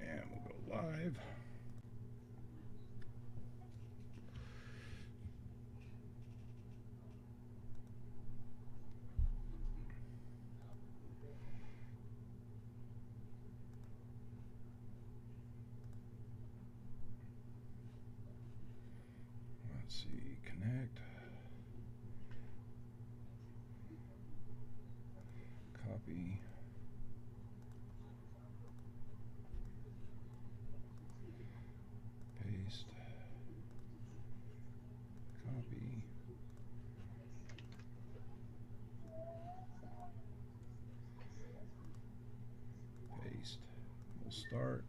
And we'll go live. Let's see, connect, copy, paste, copy, paste. We'll start.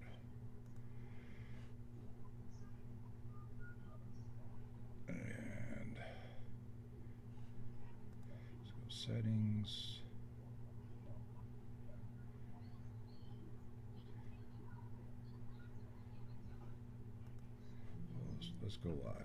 And let's go settings. Let's go live.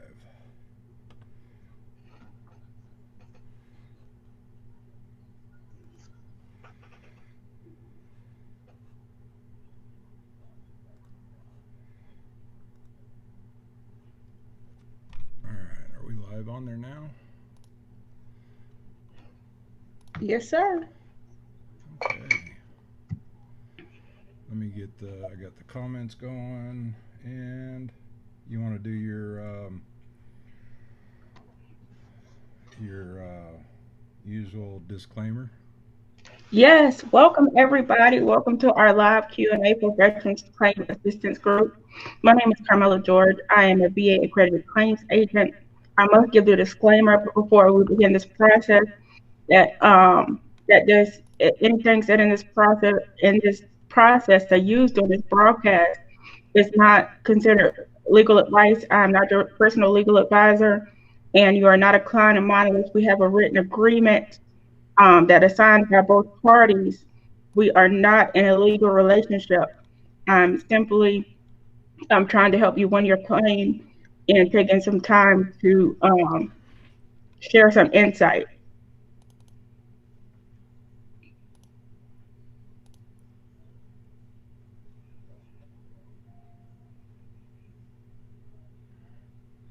All right, are we live on there now? Yes, sir. Okay. Let me get I got the comments going, and you want to do your usual disclaimer? Yes, welcome everybody. Welcome to our live Q&A for Veterans Claim Assistance Group. My name is Carmela George. I am a VA accredited claims agent. I must give the disclaimer before we begin this process that there's anything said in this process that used during this broadcast is not considered legal advice. I'm not your personal legal advisor, and you are not a client of mine unless we have a written agreement that is signed by both parties. We are not in a legal relationship. I'm trying to help you win your claim and taking some time to share some insight.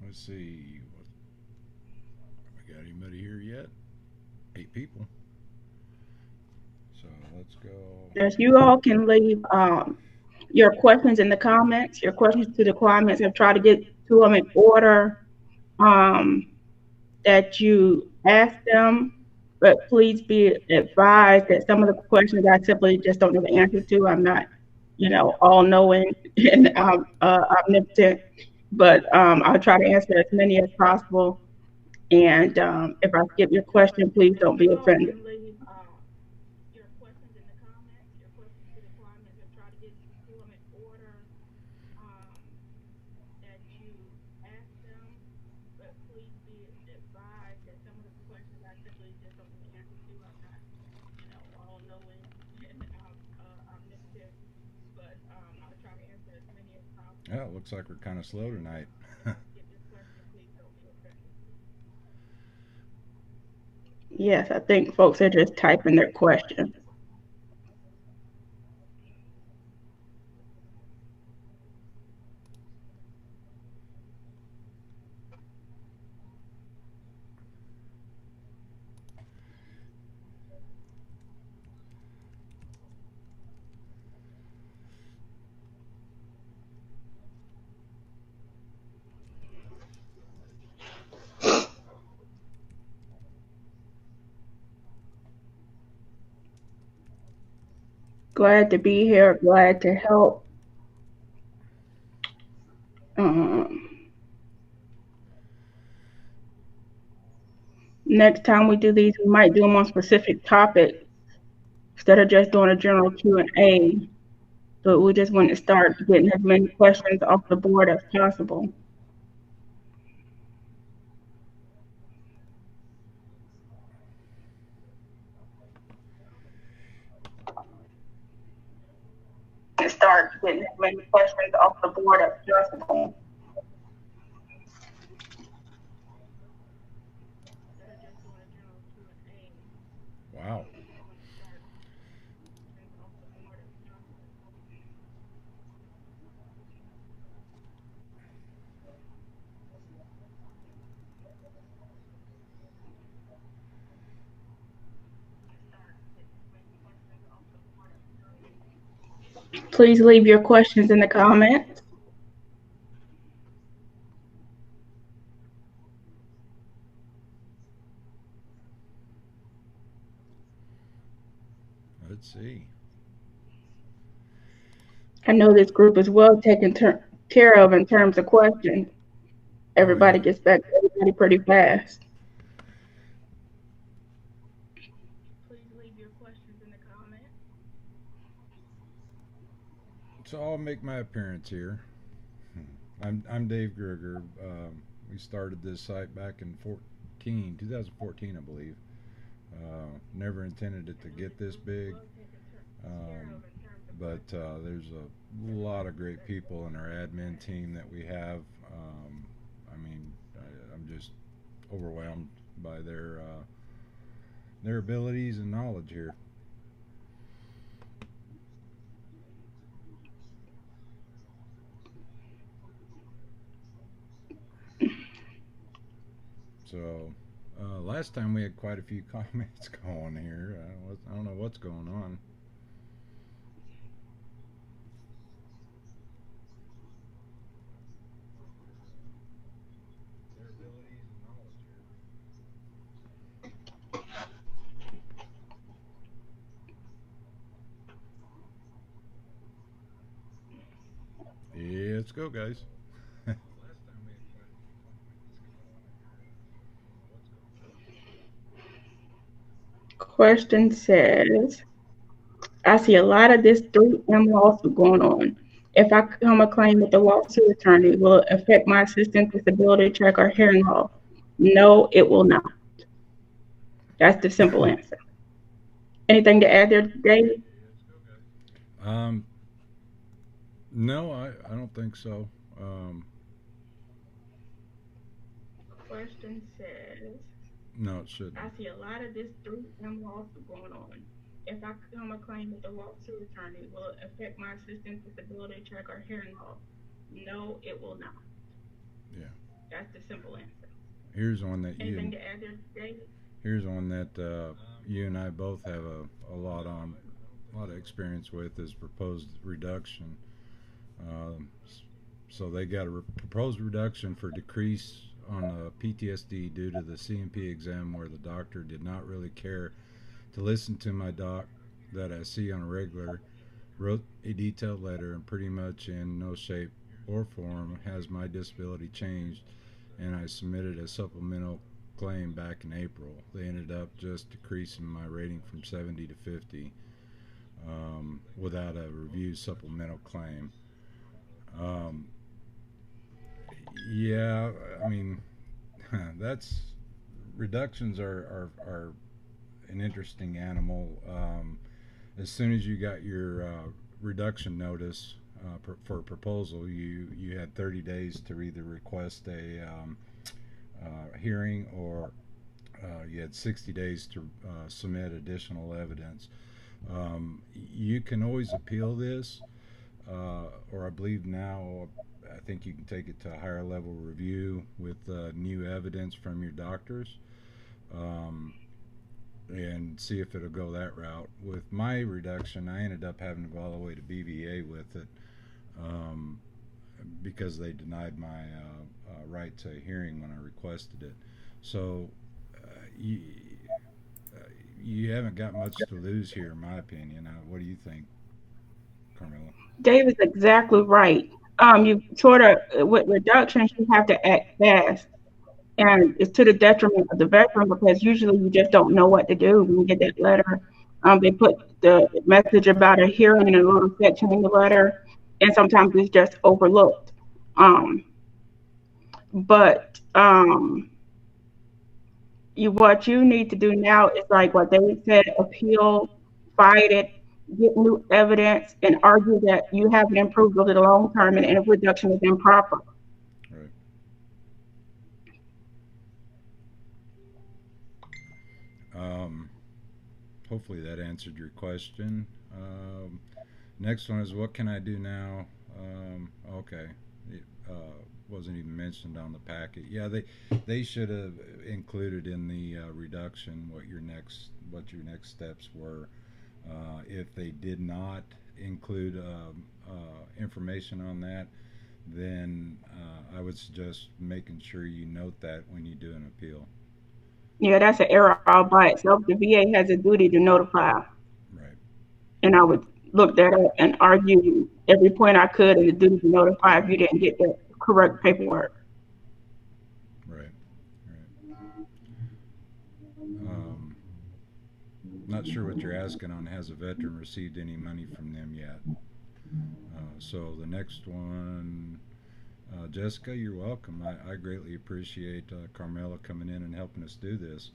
Let's see. We got anybody here yet? 8 people. So let's go. As you all can leave your questions in the comments, your questions to the comments, and try to get to them in order um, that you ask them. But please be advised that some of the questions I simply just don't know the answer to. I'm not, all knowing and omnipotent, but I'll try to answer as many as possible. And if I skip your question, please don't be offended. Your questions in the comments, your questions to the comments, and try to get to them in order that you ask them. But please be advised that some of the questions I simply just don't know the answer to. I'm not, all knowing and omnipotent, but I'll try to answer as many as Yeah, it possible. looks like we're kind of slow tonight. If I skip your question, please don't be offended. Yes, I think folks are just typing their questions. Glad to be here. Glad to help. Um, Next time we do these, we might do them on specific topics instead of just doing a general Q&A. But we just want to start getting as many questions off the board as possible. Start getting as many questions off the board as possible. Wow. Please leave your questions in the comments. Let's see. I know this group is well taken care of in terms of questions. Oh yeah. Everybody gets back to everybody pretty fast. Please leave your questions in the comments. So I'll make my appearance here. I'm Dave Gruger. We started this site back in 2014, I believe. Never intended it to get this big, but there's a lot of great people in our admin team that we have. I mean, I'm just overwhelmed by their abilities and knowledge here. So last time we had quite a few comments going here. I don't know what's going on. Their abilities and knowledge here. Yeah, let's go, guys. Question says, I see a lot of this 3M lawsuit going on. If I come a claim with the lawsuit attorney, will it affect my assistant disability check or hearing loss? No, it will not. That's the simple answer. Anything to add there, Dave? um, no, I don't think so. Question says, No, it shouldn't. I see a lot of this 3M lawsuit going on. If I come a claim with the lawsuit attorney, will it affect my assistant disability check or hearing loss? No, it will not. Yeah. That's the simple answer. Here's one that Anything to add there, Dave? Here's one that you and I both have a lot of experience with is proposed reduction. Um, so they got a proposed reduction for decrease on PTSD due to the CMP exam where the doctor did not really care to listen to my doc that I see on a regular, wrote a detailed letter and pretty much in no shape or form has my disability changed, and I submitted a supplemental claim back in April. They ended up just decreasing my rating from 70 to 50 without a review supplemental claim. Um, yeah, I mean, that's reductions are an interesting animal. As soon as you got your reduction notice for proposal, you had 30 days to either request a hearing or you had 60 days to submit additional evidence. You can always appeal this, or I believe now I think you can take it to a higher level review with new evidence from your doctors. Um, and see if it'll go that route. With my reduction, I ended up having to go all the way to BVA with it um, because they denied my right to hearing when I requested it. So uh, you, you haven't got much to lose here, in my opinion. What do you think, Carmela? Dave is exactly right. You sort of, with reductions, you have to act fast. And it's to the detriment of the veteran because usually you just don't know what to do when you get that letter. They put the message about a hearing in a little section in the letter, and sometimes it's just overlooked. Um, but what you need to do now is like what they said: appeal, fight it, get new evidence, and argue that you haven't improved over the long term and any reduction is improper. Right. Um, hopefully that answered your question. Next one is what can I do now? Okay, it wasn't even mentioned on the packet. Yeah, they should have included in the reduction what your next steps were. If they did not, include information on that, then I would suggest making sure you note that when you do an appeal. Yeah, that's an error all by itself. The VA has a duty to notify, Right, and I would look that up and argue every point I could in the duty to notify if you didn't get the correct paperwork. right, right. Um, Not sure what you're asking on has a veteran received any money from them yet. So the next one, Jessica, you're welcome. I greatly appreciate Carmela coming in and helping us do this.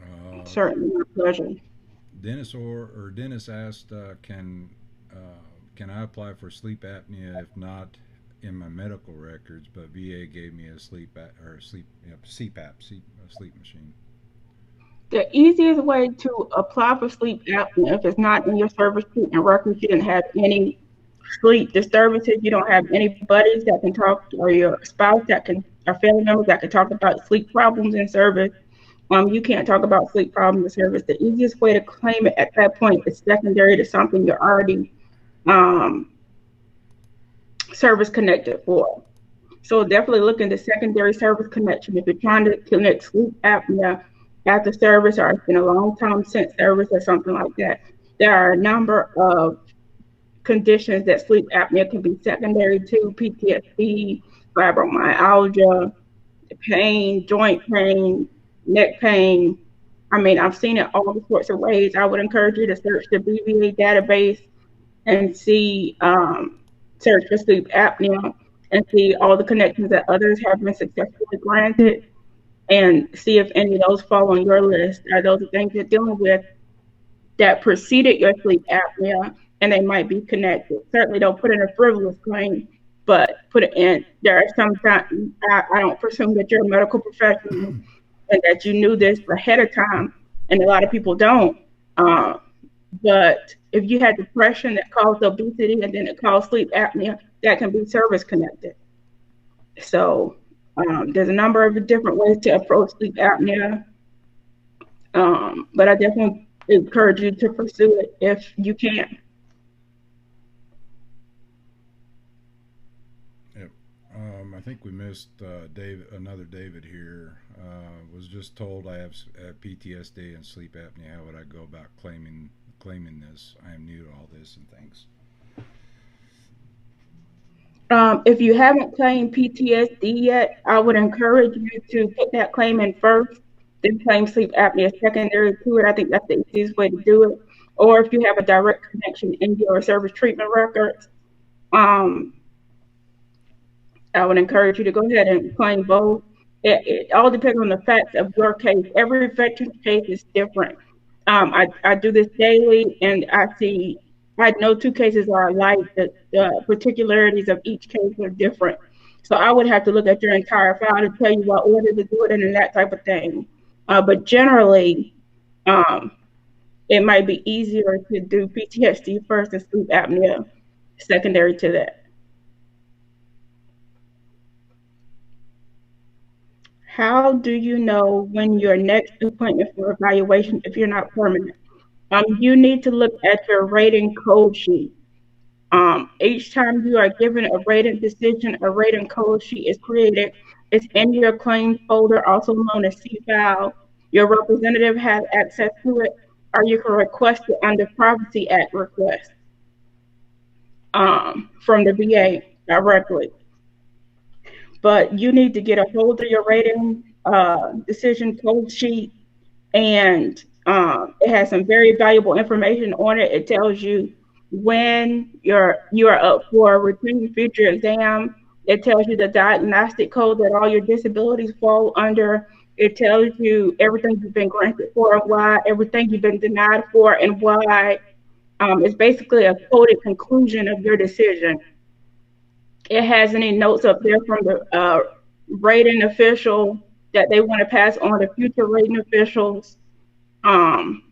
Uh, Certainly, my pleasure. Dennis asked, can I apply for sleep apnea if not in my medical records, but VA gave me a sleep CPAP sleep machine. The easiest way to apply for sleep apnea, if it's not in your service treatment records, you didn't have any sleep disturbances, you don't have any buddies that can talk, or your spouse that can, or family members that can talk about sleep problems in service. You can't talk about sleep problems in service. The easiest way to claim it at that point is secondary to something you're already um, service connected for. So definitely look into secondary service connection. If you're trying to connect sleep apnea after service, or it's been a long time since service or something like that, there are a number of conditions that sleep apnea can be secondary to: PTSD, fibromyalgia, pain, joint pain, neck pain. I mean, I've seen it all sorts of ways. I would encourage you to search the BVA database and see, search for sleep apnea and see all the connections that others have been successfully granted, and see if any of those fall on your list. Are those the things you're dealing with that preceded your sleep apnea, and they might be connected? Certainly don't put in a frivolous claim, but put it in. There are some times, I don't presume that you're a medical professional and that you knew this ahead of time, and a lot of people don't. Uh, but if you had depression that caused obesity and then it caused sleep apnea, that can be service connected. So there's a number of different ways to approach sleep apnea, but I definitely encourage you to pursue it if you can. Yep. I think we missed another David here. Was just told I have PTSD and sleep apnea. How would I go about claiming this? I am new to all this, and thanks. If you haven't claimed PTSD yet, I would encourage you to put that claim in first, then claim sleep apnea secondary to it. I think that's the easiest way to do it. Or if you have a direct connection in your service treatment records, um, I would encourage you to go ahead and claim both. It all depends on the facts of your case. Every veteran's case is different. I do this daily, and I know two cases are alike. The particularities of each case are different. So I would have to look at your entire file to tell you what order to do it in and that type of thing. But generally, um, it might be easier to do PTSD first and sleep apnea secondary to that. How do you know when your next appointment for evaluation if you're not permanent? You need to look at your rating code sheet. Each time you are given a rating decision, a rating code sheet is created. It's in your claims folder, also known as C file. Your representative has access to it, or you can request it under Privacy Act request from the VA directly. But you need to get a hold of your rating decision code sheet, and it has some very valuable information on it. It tells you when you are up for a routine future exam. It tells you the diagnostic code that all your disabilities fall under. It tells you everything you've been granted for and why, everything you've been denied for and why. It's basically a coded conclusion of your decision. It has any notes up there from the rating official that they want to pass on to future rating officials. Um,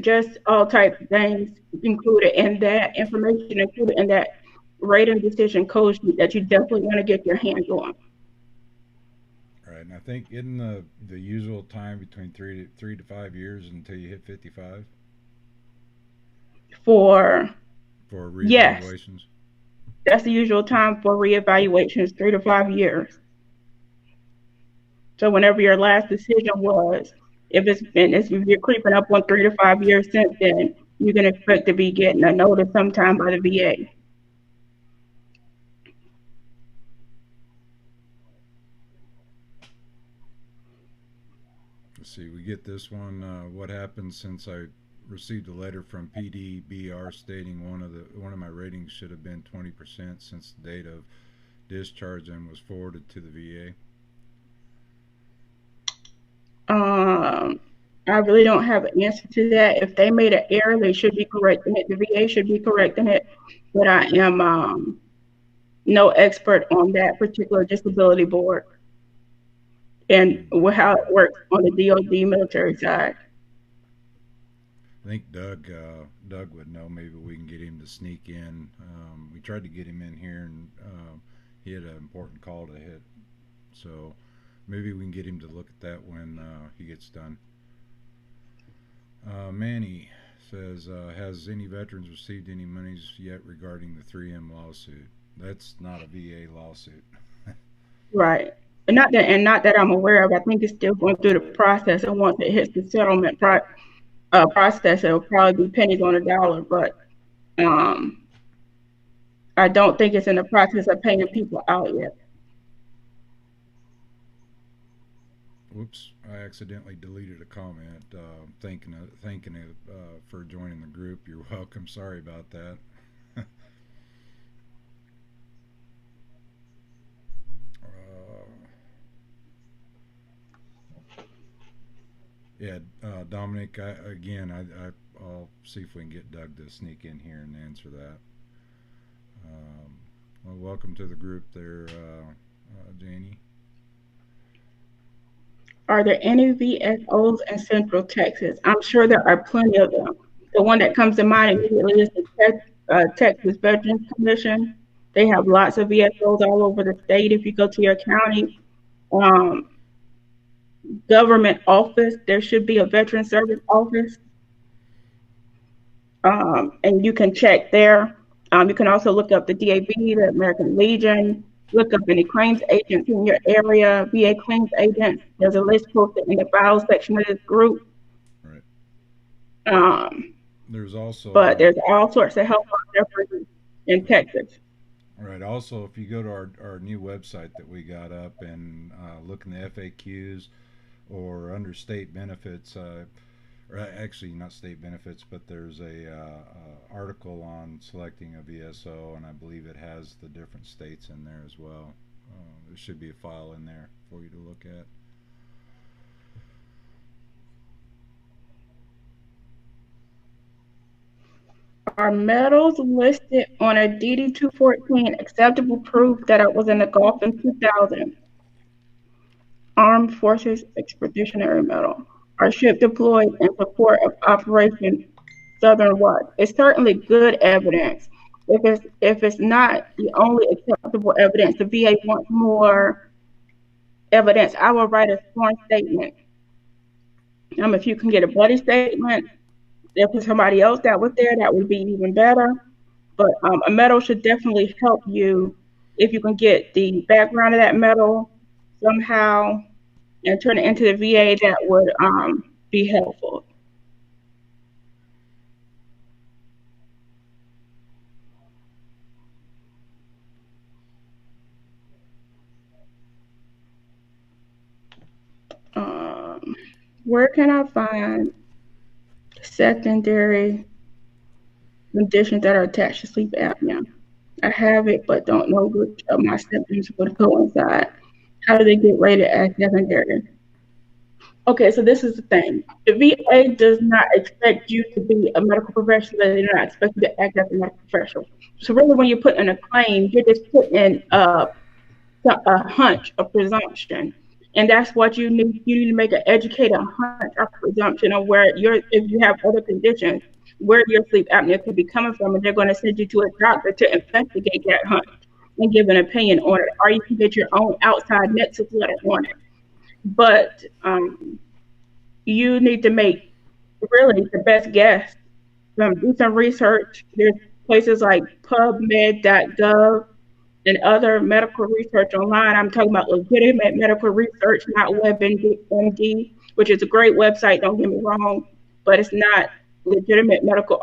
just all types of things included in that information, included in that rating decision code sheet that you definitely want to get your hands on. Right. and I think in the usual time between 3 to 5 years until you hit 55 For for yes, reevaluations. that's the usual time for reevaluations, 3 to 5 years. So whenever your last decision was, if you're creeping up on 3 to 5 years since then, you can expect to be getting a notice sometime by the VA. Let's see, we get this one. What happened since I received a letter from PDBR stating one of my ratings should have been 20% since the date of discharge and was forwarded to the VA? Um, I really don't have an answer to that. If they made an error, they should be correcting it. The VA should be correcting it, but I am no expert on that particular disability board and how it works on the DoD military side. I think Doug would know. Maybe we can get him to sneak in. We tried to get him in here, and he had an important call to hit. So maybe we can get him to look at that when he gets done. Manny says, has any veterans received any monies yet regarding the 3M lawsuit? That's not a VA lawsuit. Right. Not that I'm aware of. I think it's still going through the process, and once it hits the settlement process, it'll probably be pennies on a dollar. But um, I don't think it's in the process of paying people out yet. Whoops! I accidentally deleted a comment. Thanking it for joining the group. You're welcome. Sorry about that. Yeah, Dominic. I'll see if we can get Doug to sneak in here and answer that. Well, welcome to the group, there, Janie. Are there any VSOs in Central Texas? I'm sure there are plenty of them. The one that comes to mind immediately is the Texas Veterans Commission. They have lots of VSOs all over the state. If you go to your county um, government office, there should be a veteran service office, and you can check there. You can also look up the DAB, the American Legion, look up any claims agents in your area, VA claims agents. There's a list posted in the files section of this group. Right. Um, There's also but there's all sorts of help out there for you in Texas. right. Also, if you go to our new website that we got up and look in the FAQs or under state benefits, or actually not state benefits, but there's a article on selecting a VSO, and I believe it has the different states in there as well. There should be a file in there for you to look at. Are medals listed on a DD 214 acceptable proof that I was in the Gulf in 2000? Armed Forces Expeditionary Medal. Are ship deployed in support of Operation Southern Watch? It's certainly good evidence. If it's not the only acceptable evidence, the VA wants more evidence. I will write a sworn statement. If you can get a buddy statement, if it's somebody else that was there, that would be even better. But a medal should definitely help you if you can get the background of that medal somehow and turn it into the VA. That would be helpful. Um, where can I find secondary conditions that are attached to sleep apnea? I have it, but don't know which of my symptoms would coincide. How do they get rated as secondary? Okay, so this is the thing. The VA does not expect you to be a medical professional. They do not expect you to act as a medical professional. So really, when you put in a claim, you're just putting in a hunch, a presumption, and that's what you need. You need to make an educated hunch, a presumption of if you have other conditions, where your sleep apnea could be coming from, and they're going to send you to a doctor to investigate that hunch and give an opinion on it, or you can get your own outside nexus letter on it. but you need to make really the best guess. Do some research. There's places like PubMed.gov and other medical research online. I'm talking about legitimate medical research, not WebMD, which is a great website. Don't get me wrong, but it's not legitimate medical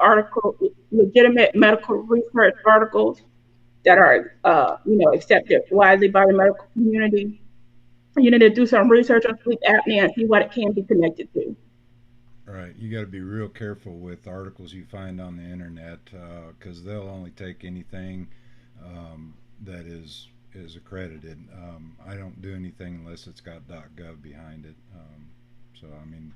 research articles that are, accepted widely by the medical community. You need to do some research on sleep apnea and see what it can be connected to. Right. You got to be real careful with articles you find on the internet because they'll only take anything that is accredited. I don't do anything unless it's got .gov behind it. So I mean,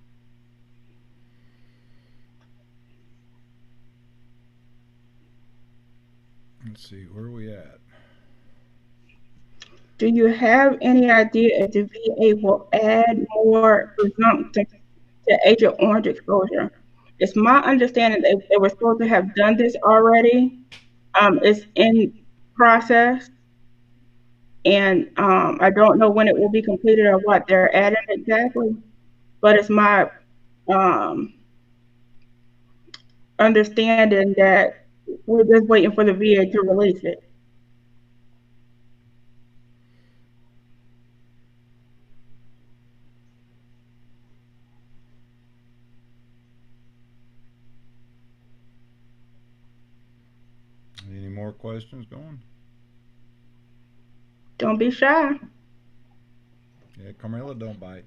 let's see, where are we at? Do you have any idea if the VA will add more presumptive to Agent Orange exposure? It's my understanding that they were supposed to have done this already. It's in process, and I don't know when it will be completed or what they're adding exactly. But it's my um, understanding that we're just waiting for the VA to release it. Any more questions going? Don't be shy. Yeah, Carmela, don't bite.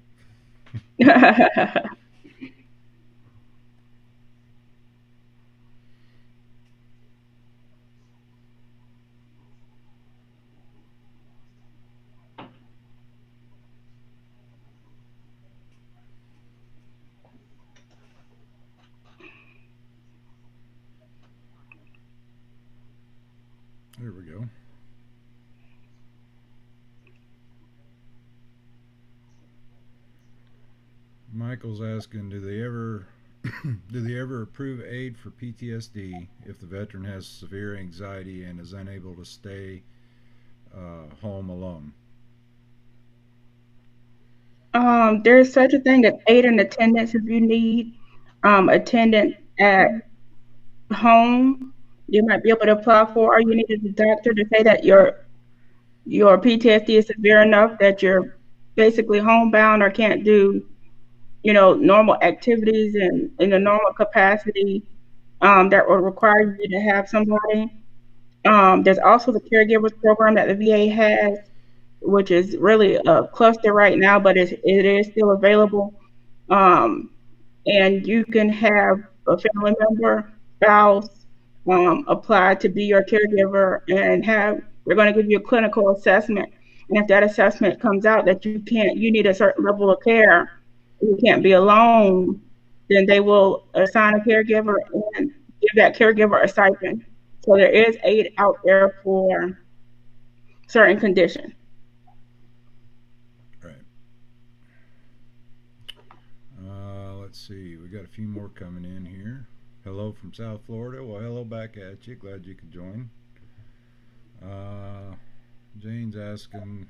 There we go. Michael's asking, do they ever approve aid for PTSD if the veteran has severe anxiety and is unable to stay home alone? There's such a thing as aid in attendance if you need attendance at home. You might be able to apply for, or you need a doctor to say that your PTSD is severe enough that you're basically homebound or can't do, normal activities in a normal capacity that would require you to have somebody. There's also the caregivers program that the VA has, which is really a cluster right now, but it is still available. Um, and you can have a family member, spouse, apply to be your caregiver, and we're going to give you a clinical assessment. And if that assessment comes out that you need a certain level of care, you can't be alone, then they will assign a caregiver and give that caregiver a stipend. So there is aid out there for certain conditions. Right. Let's see. We got a few more coming in here. Hello from South Florida. Well, hello back at you. Glad you could join. Uh, Jane's asking,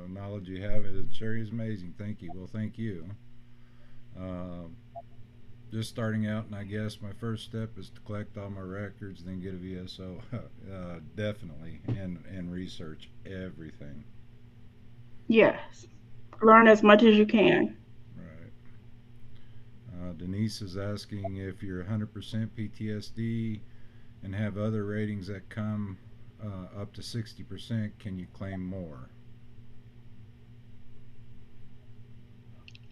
knowledge you have. It sure is amazing. Thank you. Well, thank you. Uh, just starting out, and I guess my first step is to collect all my records, then get a VSO. Definitely, and research everything. Yes. Learn as much as you can. Right. Denise is asking if you're 100% PTSD and have other ratings that come up to 60%, can you claim more?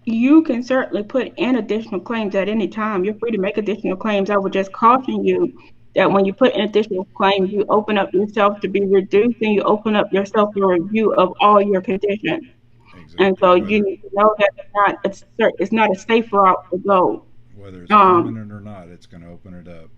You can certainly put in additional claims at any time. You're free to make additional claims. I would just caution you that when you put in additional claims, you open up yourself to be reduced and you open up yourself to review of all your conditions. And Exactly. so you need to know that it's not a safe route to go. Whether it's Um, permanent or not, it's going to open it up.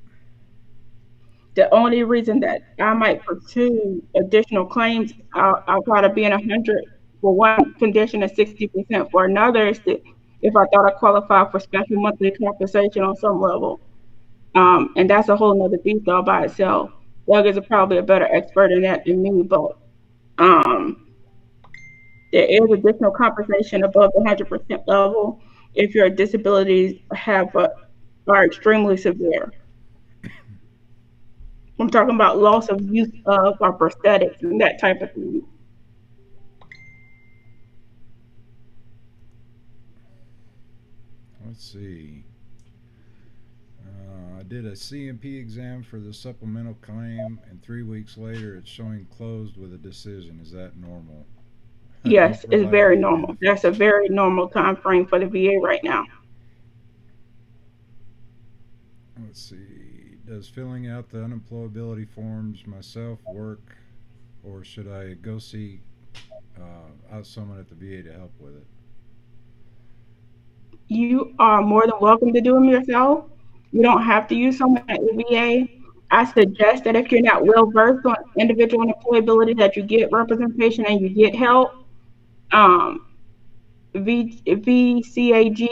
the only reason that I might pursue additional claims, I'll try to be in 100 for one condition and 60% for another is that if I thought I qualified for special monthly compensation on some level. And that's a whole nother beast all by itself. Doug is probably a better expert in that than me, but um, There is additional compensation above the 100% level if your disabilities are extremely severe. I'm talking about loss of use of our prosthetics and that type of thing. Let's see. I did a CMP exam for the supplemental claim, and 3 weeks later, it's showing closed with a decision. Is that normal? Don't Yes, it's provide very any normal. That's a benefits. very normal time frame for the VA right now. Let's see. Does filling out the unemployability forms myself work, or should I go see out someone at the VA to help with it? You are more than welcome to do them yourself. You don't have to use someone at the VA. I suggest that if you're not well versed on individual employability, that you get representation and you get help. Um, VCAG,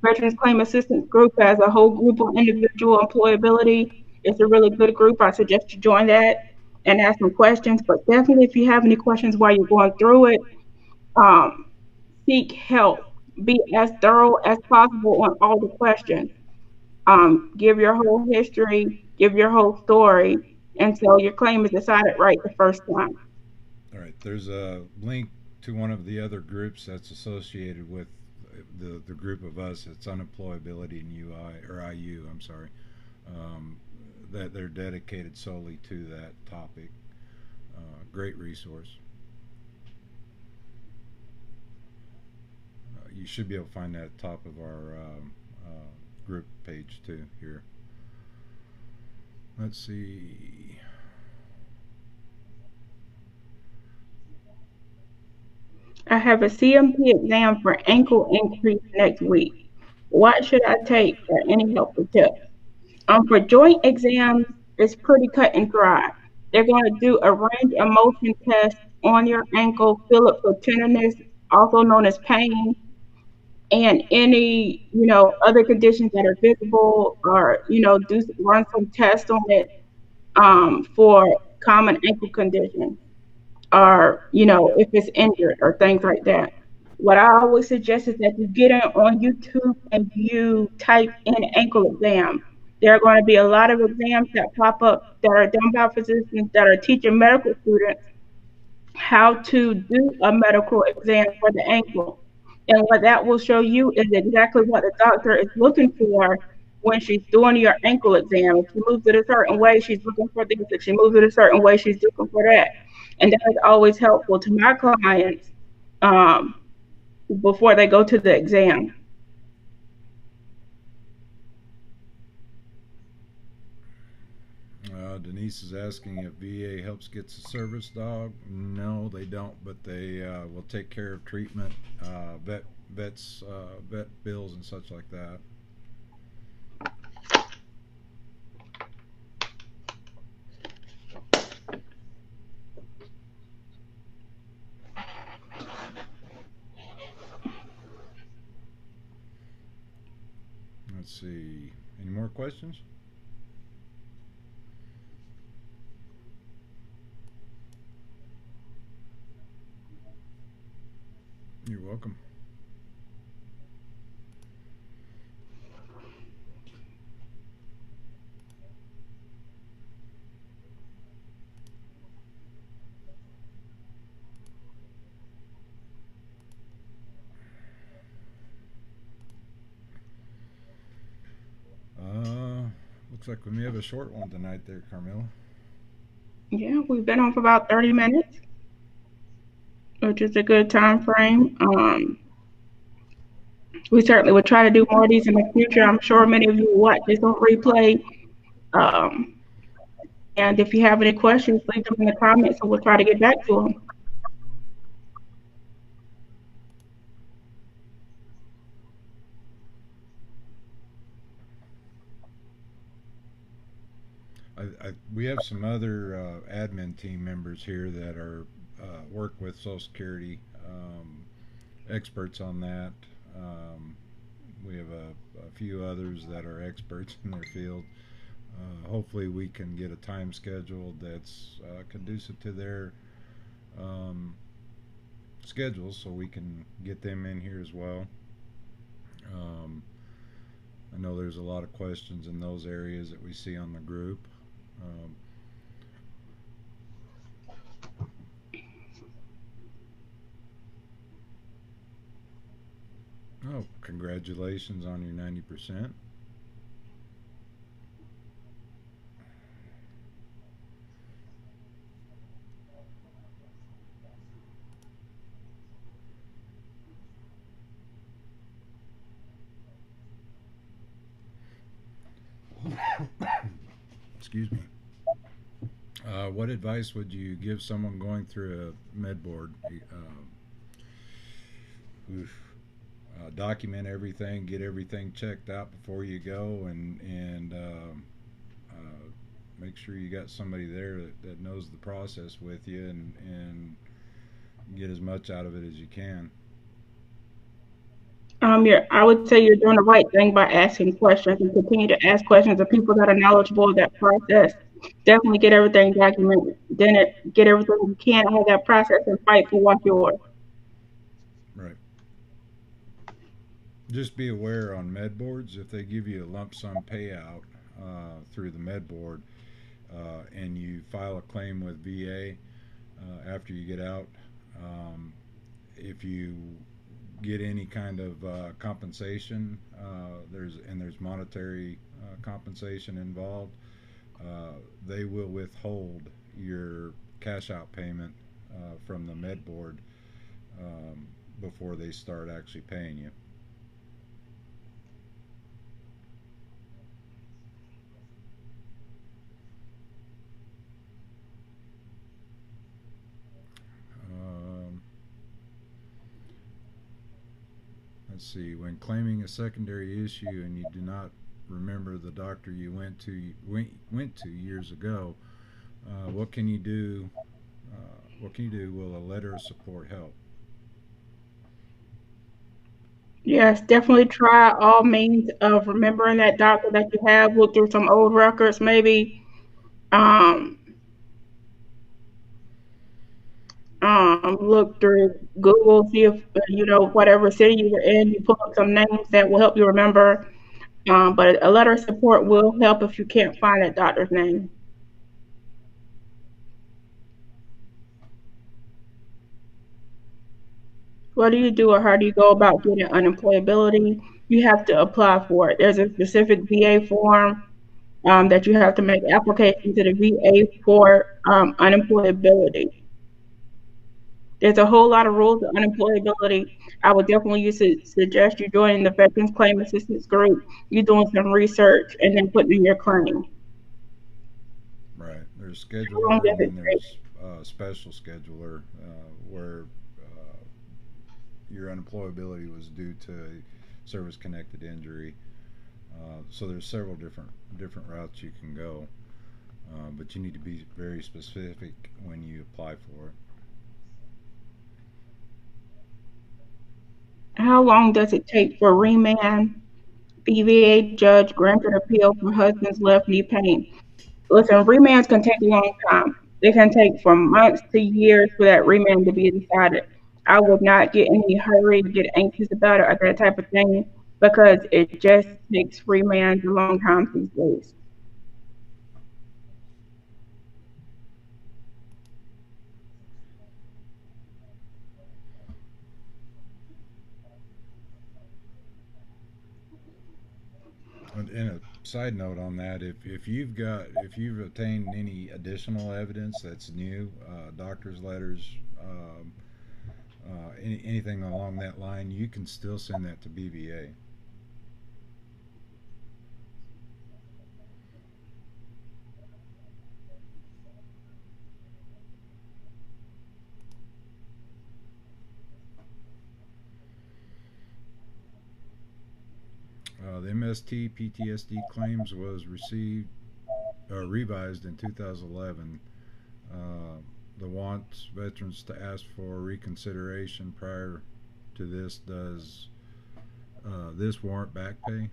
Veterans Claim Assistance Group, has a whole group of individual employability. It's a really good group. I suggest you join that and ask some questions. But definitely, if you have any questions while you're going through it, um, seek help. Be as thorough as possible on all the questions. Give your whole history, give your whole story until your claim is decided right the first time. All right. There's a link to one of the other groups that's associated with the group of us. It's unemployability and UI or IU. I'm sorry. Um, that they're dedicated solely to that topic. Great resource. You should be able to find that at the top of our group page too here. Let's see. I have a CMP exam for ankle increase next week. What should I take for any helpful tips? For joint exams, it's pretty cut and dry. They're going to do a range of motion test on your ankle, feel it for tenderness, also known as pain, and any other conditions that are visible, or do run some tests on it for common ankle conditions, or if it's injured or things like that. What I always suggest is that you get on YouTube and you type in ankle exam. There are going to be a lot of exams that pop up that are done by physicians that are teaching medical students how to do a medical exam for the ankle. And what that will show you is exactly what the doctor is looking for when she's doing your ankle exam. If she moves it a certain way, she's looking for this. If she moves it a certain way, she's looking for that. And that is always helpful to my clients um, before they go to the exam. Denise is asking if VA helps gets a service dog. No, they don't, but they will take care of treatment, vet bills and such like that. Let's see. Any more questions? You're welcome. Uh, Looks like we may have a short one tonight there, Carmela. Yeah, we've been on for about 30 minutes, which is a good time frame. We certainly would try to do more of these in the future. I'm sure many of you will watch this on replay. Um, and if you have any questions, leave them in the comments and we'll try to get back to them. We have some other admin team members here that are work with Social Security, experts on that. Um, we have a few others that are experts in their field. Hopefully, we can get a time scheduled that's conducive to their um, schedules so we can get them in here as well. Um, I know there's a lot of questions in those areas that we see on the group. Um, oh, congratulations on your 90%. Excuse me. What advice would you give someone going through a med board? Oof. Document everything, get everything checked out before you go, and make sure you got somebody there that knows the process with you, and get as much out of it as you can. I would say you're doing the right thing by asking questions and continue to ask questions of people that are knowledgeable of that process. Definitely get everything documented. Then get everything you can out of that process and fight for what's yours. Right. Just be aware on med boards if they give you a lump sum payout through the med board, and you file a claim with VA after you get out. If you get any kind of compensation, there's monetary compensation involved. They will withhold your cash out payment from the med board um, before they start actually paying you. Um, let's see. When claiming a secondary issue and you do not remember the doctor you went to years ago, what can you do? What can you do? Will a letter of support help? Yes, definitely try all means of remembering that doctor that you have. Look through some old records, maybe. Um, Look through Google, see if whatever city you were in, you pull up some names that will help you remember. But a letter of support will help if you can't find that doctor's name. What do you do, or how do you go about getting unemployability? You have to apply for it. There's a specific VA form that you have to make application to the VA for unemployability. There's a whole lot of rules of unemployability. I would definitely suggest you joining the Veterans Claim Assistance Group, you doing some research, and then putting in your claim. Right. There's How long scheduler, does and it then take? there's special scheduler where your unemployability was due to a service-connected injury. So there's several different routes you can go, but you need to be very specific when you apply for it. How long does it take for remand? VA judge granted appeal for husband's left knee pain. Listen, remands can take a long time. It can take from months to years for that remand to be decided. I would not get in any hurry to get anxious about it or that type of thing because it just takes remands a long time these days. And a side note on that, if you've obtained any additional evidence that's new, doctor's letters, anything along that line, you can still send that to BVA. The MST PTSD claims was received revised in 2011. Uh, the wants veterans to ask for reconsideration prior to this. Does this warrant back pay?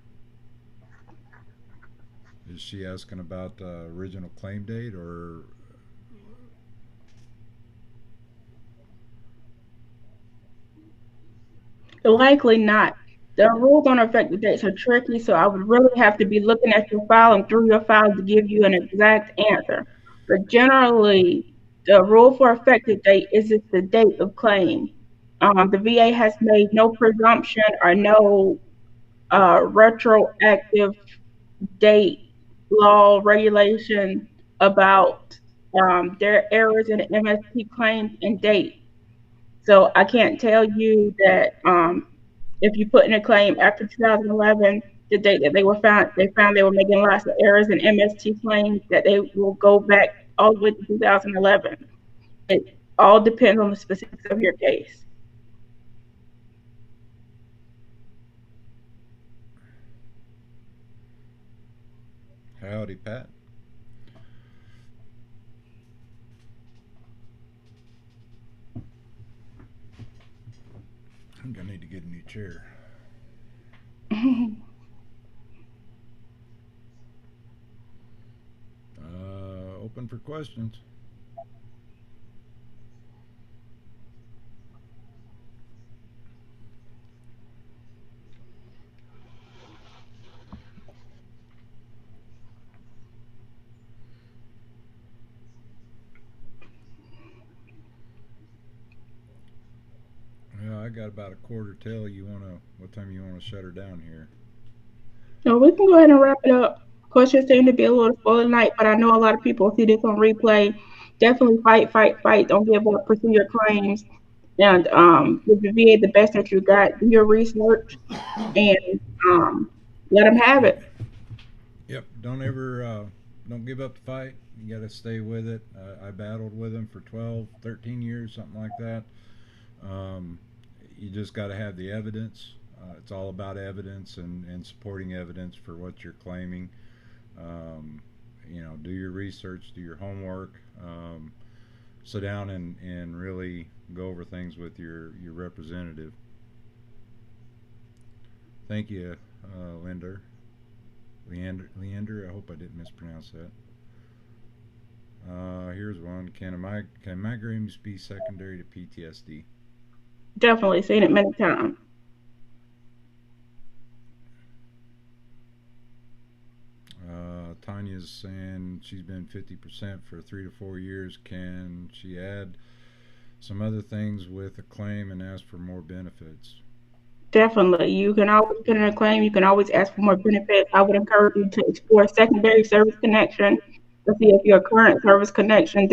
Is she asking about the original claim date, or Likely not. The rules on effective dates are tricky, so I would really have to be looking at your file and through your file to give you an exact answer. But generally, the rule for effective date is just the date of claim. The VA has made no presumption or no retroactive date law regulation about their errors in MSP claims and date. So I can't tell you that if you put in a claim after 2011, the date that they found they were making lots of errors in MST claims, that they will go back all the way to 2011. It all depends on the specifics of your case. Howdy, Pat. I'm gonna need to get a new chair. Open for questions. Yeah, I got about a quarter till. What time you wanna shut her down here? So we can go ahead and wrap it up. Questions seem to be a little full tonight, but I know a lot of people see this on replay. Definitely fight, fight, fight. Don't give up. Pursue your claims, and give the VA the best that you got. Do your research and um, let them have it. Yep. Don't give up the fight. You got to stay with it. I battled with him for 12, 13 years, something like that. Um, you just got to have the evidence. It's all about evidence and supporting evidence for what you're claiming. Um, do your research, do your homework, sit down and really go over things with your representative. Thank you, Linder. Leander. I hope I didn't mispronounce that. Here's one. Can migraines be secondary to PTSD? Definitely seen it many times. Tanya's saying she's been 50% for 3 to 4 years. Can she add some other things with a claim and ask for more benefits? Definitely. You can always put in a claim. You can always ask for more benefits. I would encourage you to explore secondary service connection to see if your current service connected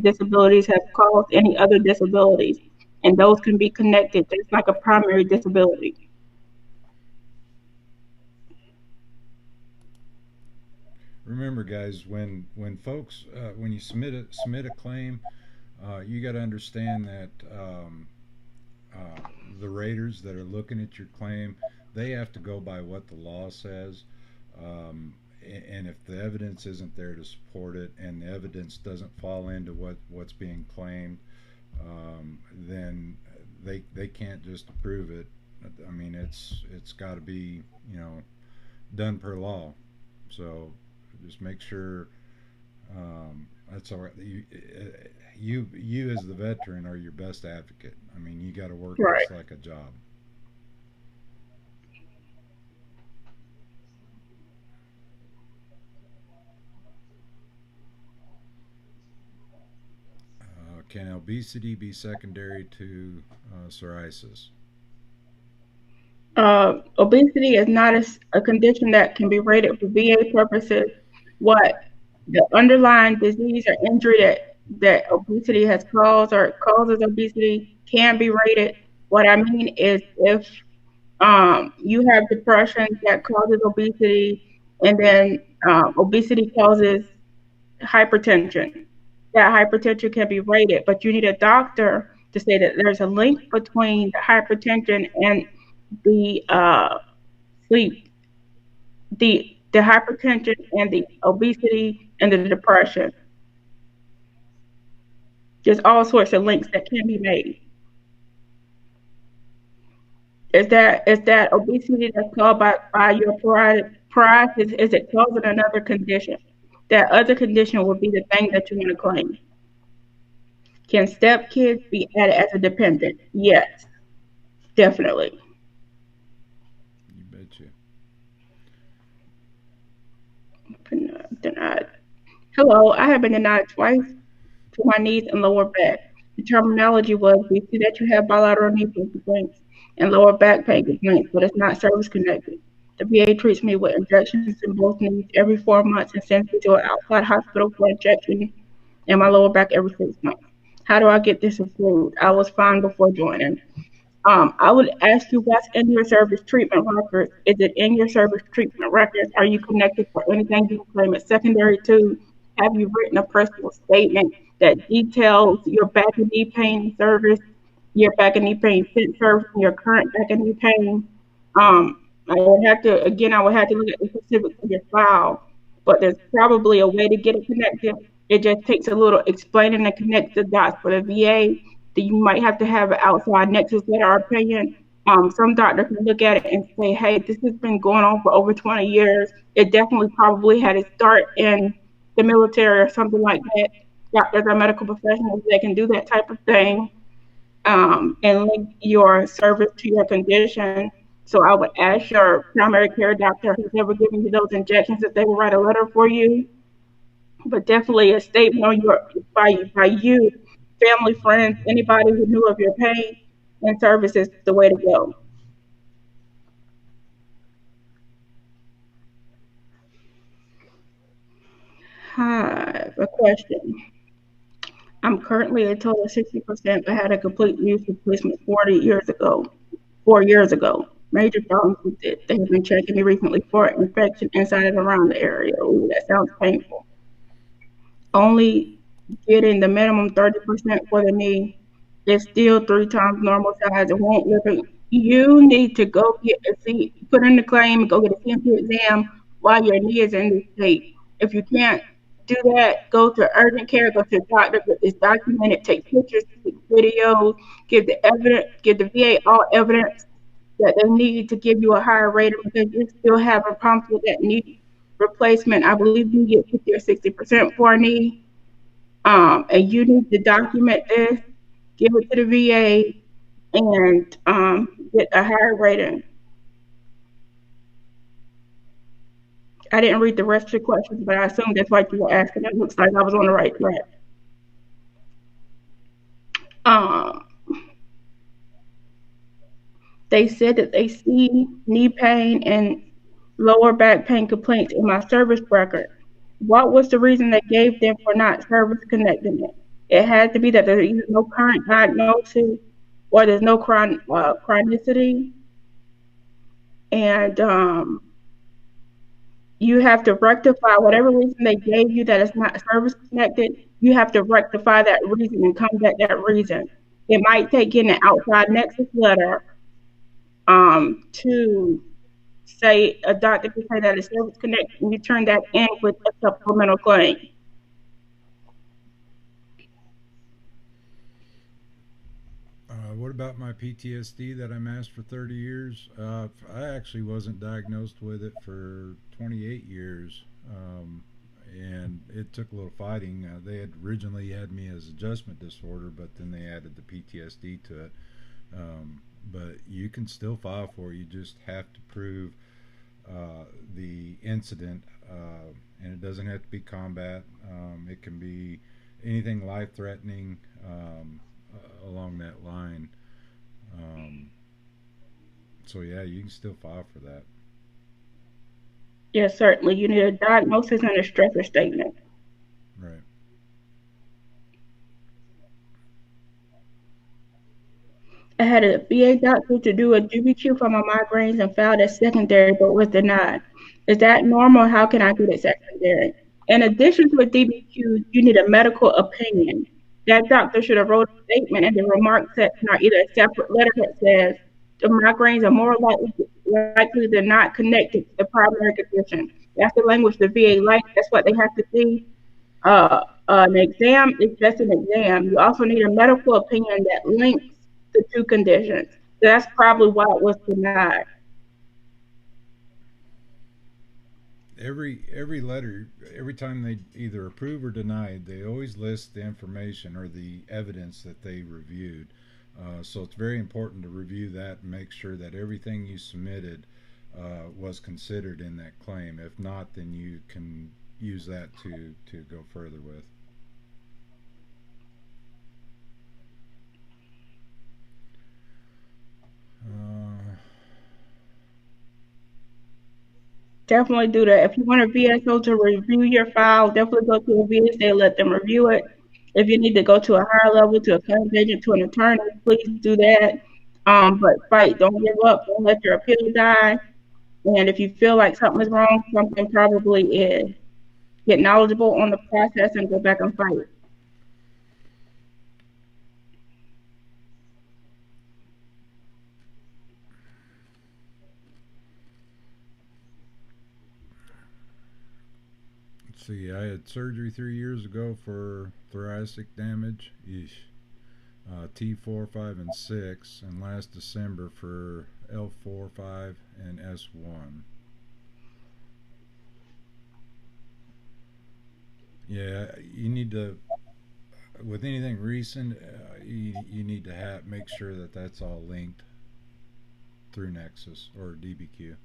disabilities have caused any other disabilities. And those can be connected just like a primary disability. Remember, guys, when you submit a claim, you got to understand that uh, the raters that are looking at your claim, they have to go by what the law says. And if the evidence isn't there to support it, and the evidence doesn't fall into what's being claimed, then they can't just approve it. I mean, it's got to be done per law. So just make sure that's all right. You as the veteran are your best advocate. I mean, you got to work Right. this like a job. Can obesity be secondary to psoriasis? Obesity is not a condition that can be rated for VA purposes. What the underlying disease or injury that obesity has caused or causes obesity can be rated. What I mean is if you have depression that causes obesity, and then obesity causes hypertension. That hypertension can be rated, but you need a doctor to say that there's a link between the hypertension and the sleep, the hypertension and the obesity and the depression. There's all sorts of links that can be made. Is that obesity that's caused by your psoriasis? Is it causing another condition? That other condition would be the thing that you want to claim. Can stepkids be added as a dependent? Yes. Definitely. You betcha. Denied. Hello, I have been denied twice to my knees and lower back. The terminology was, we see that you have bilateral knee pain complaints and lower back pain complaints, but it's not service connected. The VA treats me with injections in both knees every 4 months and sends me to an outside hospital for injection in my lower back every 6 months. How do I get this approved? I was fine before joining. I would ask you what's in your service treatment records. Is it in your service treatment records? Are you connected for anything you claim is secondary to? Have you written a personal statement that details your back and knee pain service, your back and knee pain fit service, and your current back and knee pain? I would have to look at the specifics of your file, but there's probably a way to get it connected. It just takes a little explaining to connect the dots for the VA that you might have to have an outside nexus letter or opinion. Some doctor can look at it and say, hey, this has been going on for over 20 years. It definitely probably had its start in the military or something like that. Doctors are medical professionals. They can do that type of thing and link your service to your condition. So I would ask your primary care doctor who's ever given you those injections if they will write a letter for you, but definitely a statement on your by you, family, friends, anybody who knew of your pain and service is the way to go. Hi, a question. I'm currently a total of 60%, but had a complete knee replacement 4 years ago. Major problems with it. They have been checking me recently for infection inside and around the area. Ooh, that sounds painful. Only getting the minimum 30% for the knee. It's still 3 times normal size. It won't live. You need to go get a put in the claim, go get a CMP exam while your knee is in this state. If you can't do that, go to urgent care, go to a doctor, get this documented, take pictures, take videos, give the evidence, give the VA all evidence that they need to give you a higher rating because you're still having problems with that knee replacement. I believe you get 50 or 60% for a knee, and you need to document this, give it to the VA, and get a higher rating. I didn't read the rest of the questions, but I assume that's what you were asking. It looks like I was on the right track. Um, they said that they see knee pain and lower back pain complaints in my service record. What was the reason they gave them for not service connecting it? It had to be that there's either no current diagnosis or there's no chronicity, and you have to rectify whatever reason they gave you that is not service connected. You have to rectify that reason and come back that reason. It might take getting an outside nexus letter to say a doctor can say that it's service connected, and you turn that in with a supplemental claim. What about my PTSD that I masked for 30 years? I actually wasn't diagnosed with it for 28 years. And it took a little fighting. They had originally had me as adjustment disorder, but then they added the PTSD to it. But you can still file for it. You just have to prove the incident, and it doesn't have to be combat. It can be anything life threatening along that line. Um, so yeah, you can still file for that. Yes, certainly. You need a diagnosis and a stressor statement. Right. I had a VA doctor to do a DBQ for my migraines and filed as secondary but was denied. Is that normal? How can I get it secondary? In addition to a DBQ, you need a medical opinion. That doctor should have wrote a statement in the remarks section or either a separate letter that says the migraines are more likely than not connected to the primary condition. That's the language the VA likes. That's what they have to see. An exam is just an exam. You also need a medical opinion that links the two conditions. So that's probably why it was denied. Every letter, every time they either approve or deny, they always list the information or the evidence that they reviewed. So it's very important to review that and make sure that everything you submitted was considered in that claim. If not, then you can use that to go further with. Uh, Definitely do that. If you want a VSO to review your file, definitely go to a VSA, let them review it. If you need to go to a higher level, to a claims agent, to an attorney, please do that. But fight, don't give up, don't let your appeal die. And if you feel like something is wrong, something probably is. Get knowledgeable on the process and go back and fight. let's see. I had surgery 3 years ago for thoracic damage. Eesh. T4, 5, and 6, and last December for L4, 5, and S1. Yeah, you need to, with anything recent, you need to make sure that that's all linked through Nexus or DBQ.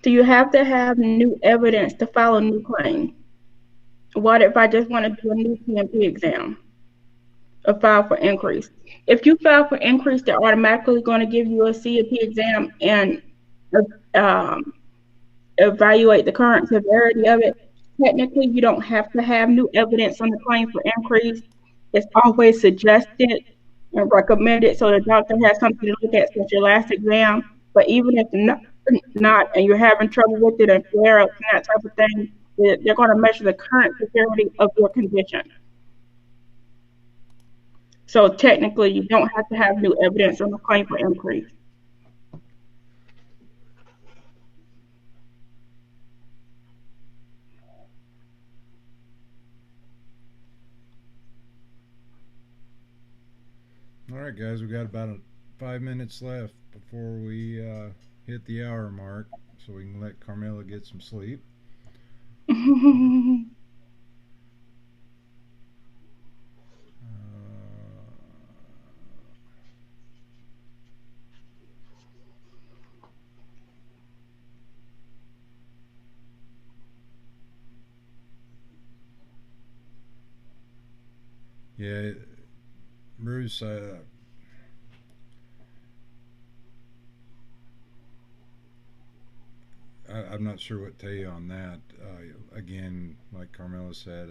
Do you have to have new evidence to file a new claim? What if I just want to do a new PMP exam? A file for increase. If you file for increase, they're automatically going to give you a CMP exam and um, evaluate the current severity of it. Technically, you don't have to have new evidence on the claim for increase. It's always suggested and recommended so the doctor has something to look at since your last exam. But even if not and you're having trouble with it and flare ups and that type of thing, they're going to measure the current severity of your condition. So technically, you don't have to have new evidence on the claim for increase. All right, guys, we got about 5 minutes left before we hit the hour mark, so we can let Carmela get some sleep. Uh, yeah, Bruce, I'm not sure what to tell you on that. Again, like Carmela said,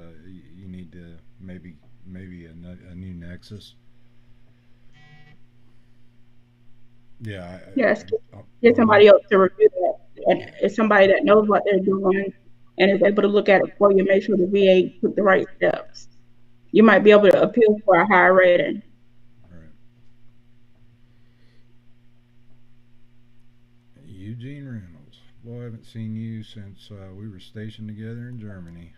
you need to maybe a new Nexus. Yeah, Yes, get on that. somebody else to review that. And it's somebody that knows what they're doing and is able to look at it for you, make sure the VA took the right steps. You might be able to appeal for a higher rating. Right. Eugene Reynolds. Boy, I haven't seen you since we were stationed together in Germany.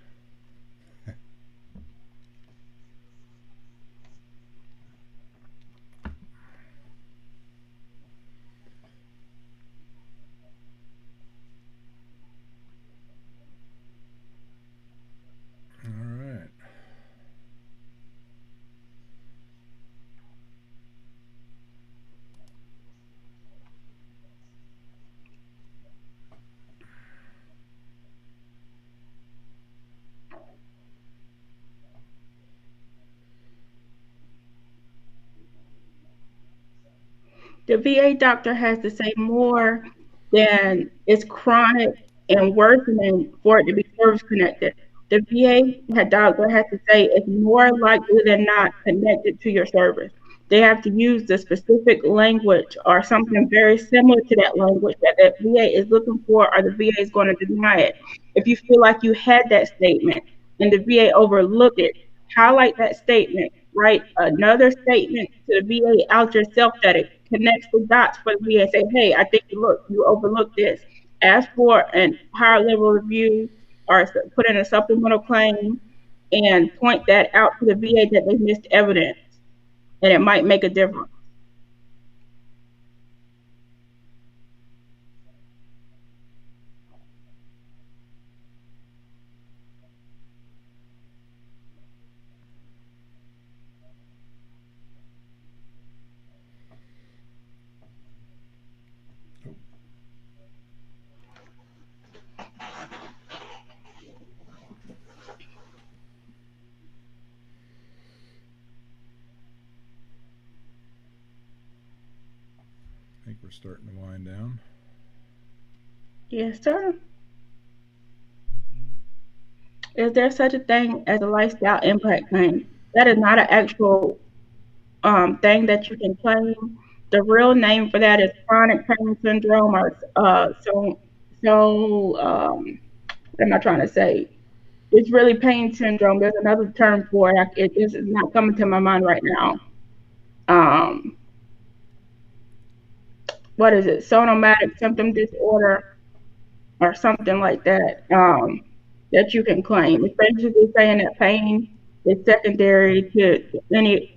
All right. The VA doctor has to say more than it's chronic and worsening for it to be service connected. The VA doctor has to say it's more likely than not connected to your service. They have to use the specific language or something very similar to that language that the VA is looking for, or the VA is going to deny it. If you feel like you had that statement and the VA overlooked it, highlight that statement, write another statement to the VA out yourself that it connects the dots for the VA and say, hey, I think you overlooked this. Ask for an higher level review or put in a supplemental claim and point that out to the VA that they missed evidence and it might make a difference. We're starting to wind down. Yes, sir. Is there such a thing as a lifestyle impact claim? That is not an actual thing that you can claim. The real name for that is chronic pain syndrome, or what am I trying to say? It's really pain syndrome. There's another term for it. It is not coming to my mind right now. Um, what is it? Somatic symptom disorder or something like that. That you can claim. It's basically saying that pain is secondary to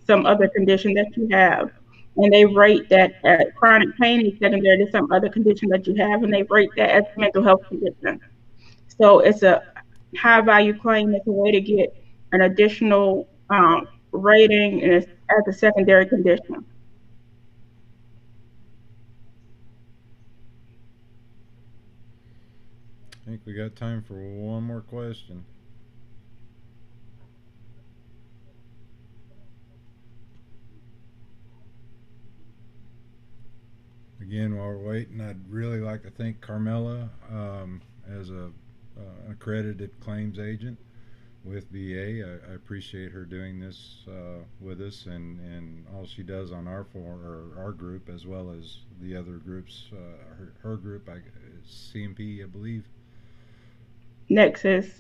some other condition that you have, and they rate that chronic pain is secondary to some other condition that you have, and they rate that as a mental health condition. So it's a high value claim. It's a way to get an additional rating, and it's as a secondary condition. I think we got time for one more question. Again, while we're waiting, I'd really like to thank Carmela as a accredited claims agent with VA. I appreciate her doing this with us and all she does on our group as well as the other groups. Her group, CMP, I believe. Nexus,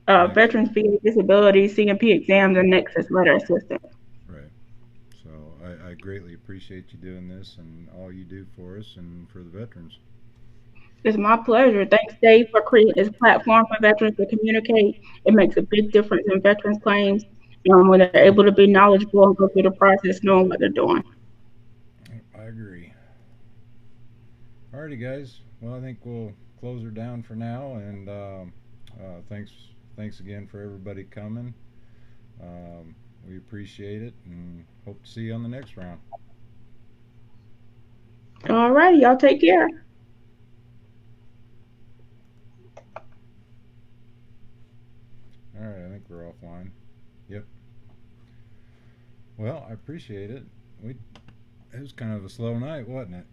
Next, Veterans VA Disability, CMP exams, and Nexus letter assistance. right. So I greatly appreciate you doing this and all you do for us and for the veterans. It's my pleasure. Thanks, Dave, for creating this platform for veterans to communicate. It makes a big difference in veterans' claims when they're able to be knowledgeable and go through the process knowing what they're doing. I agree. Alrighty, guys. Well, I think we'll close her down for now, and thanks again for everybody coming. We appreciate it, and hope to see you on the next round. All right, y'all take care. All right, I think we're offline. Yep. Well, I appreciate it. It was kind of a slow night, wasn't it?